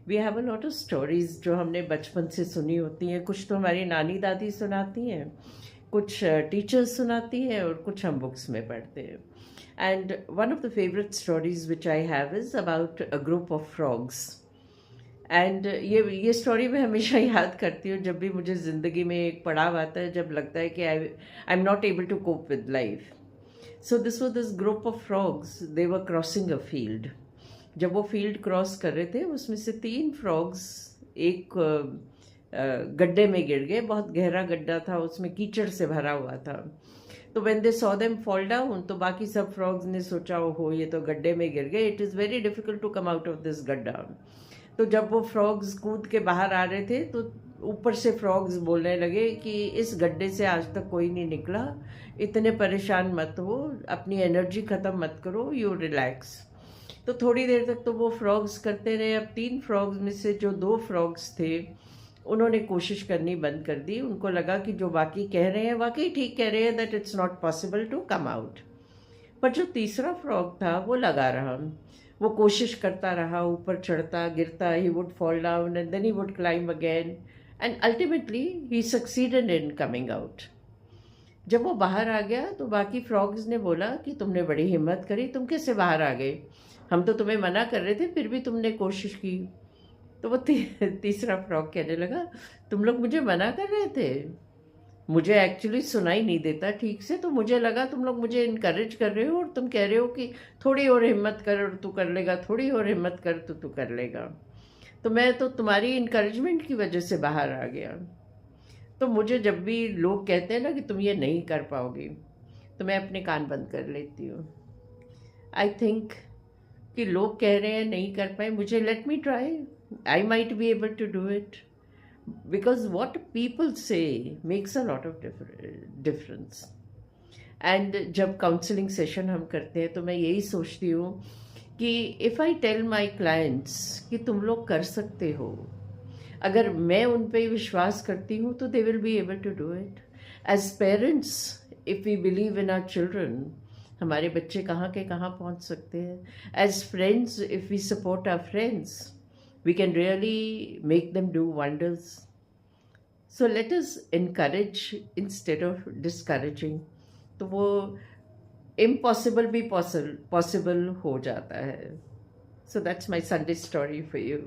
We have a lot of stories जो हमने बचपन से सुनी होती हैं। कुछ तो हमारी नानी दादी सुनाती हैं, कुछ टीचर्स सुनाती हैं, और कुछ हम बुक्स में पढ़ते हैं। And one of the favourite stories which I have is about a group of frogs. And ये स्टोरी मैं हमेशा याद करती हूँ जब भी मुझे ज़िंदगी में एक पड़ाव आता है, जब लगता है कि I am not able to cope with life. So this was this group of frogs, they were crossing a field. जब वो फील्ड क्रॉस कर रहे थे, उसमें से 3 फ्रॉग्स एक गड्ढे में गिर गए। बहुत गहरा गड्ढा था, उसमें कीचड़ से भरा हुआ था। तो when they saw them fall down, तो बाकी सब फ्रॉग्स ने सोचा, ओहो ये तो गड्ढे में गिर गए, it is very difficult to come out of this गड्ढा। तो जब वो फ्रॉग्स कूद के बाहर आ रहे थे, तो ऊपर से फ्रॉग्स बोलने लगे कि इस गड्ढे से आज तक कोई नहीं निकला, इतने परेशान मत हो, अपनी एनर्जी ख़त्म मत करो, यू रिलैक्स। तो थोड़ी देर तक तो वो फ्रॉग्स करते रहे। अब 3 फ्रॉग्स में से जो 2 फ्रॉग्स थे, उन्होंने कोशिश करनी बंद कर दी। उनको लगा कि जो बाकी कह रहे हैं वाकई ठीक कह रहे हैं, that it's not possible to come out. पर जो तीसरा फ्रॉग था वो लगा रहा, वो कोशिश करता रहा, ऊपर चढ़ता गिरता, he would fall down and then he would climb again, and ultimately he succeeded in coming out. जब वो बाहर आ गया तो बाकी फ्रॉग्स ने बोला कि तुमने बड़ी हिम्मत करी, तुम कैसे बाहर आ गए, हम तो तुम्हें मना कर रहे थे फिर भी तुमने कोशिश की। तो वो तीसरा फ्रॉग कहने लगा, तुम लोग मुझे मना कर रहे थे, मुझे एक्चुअली सुनाई नहीं देता ठीक से, तो मुझे लगा तुम लोग मुझे इनकरेज कर रहे हो, और तुम कह रहे हो कि थोड़ी और हिम्मत कर और तू कर लेगा, थोड़ी और हिम्मत कर तो तू कर लेगा। तो मैं तो तुम्हारी इनकरेजमेंट की वजह से बाहर आ गया। तो मुझे जब भी लोग कहते हैं ना कि तुम ये नहीं कर पाओगी, तो मैं अपने कान बंद कर लेती हूँ। आई थिंक कि लोग कह रहे हैं नहीं कर पाए, मुझे let me try, I might be able to do it, because what people say makes a lot of difference. And जब काउंसलिंग सेशन हम करते हैं, तो मैं यही सोचती हूँ कि if I tell my clients कि तुम लोग कर सकते हो, अगर मैं उन पे विश्वास करती हूँ, तो they will be able to do it. As parents, if we believe in our children, हमारे बच्चे कहाँ के कहाँ पहुँच सकते हैं। As friends, if we support our friends, we can really make them do wonders. So let us encourage instead of discouraging. तो वो इम्पॉसिबल भी पॉसिबल हो जाता है। So that's my Sunday story for you.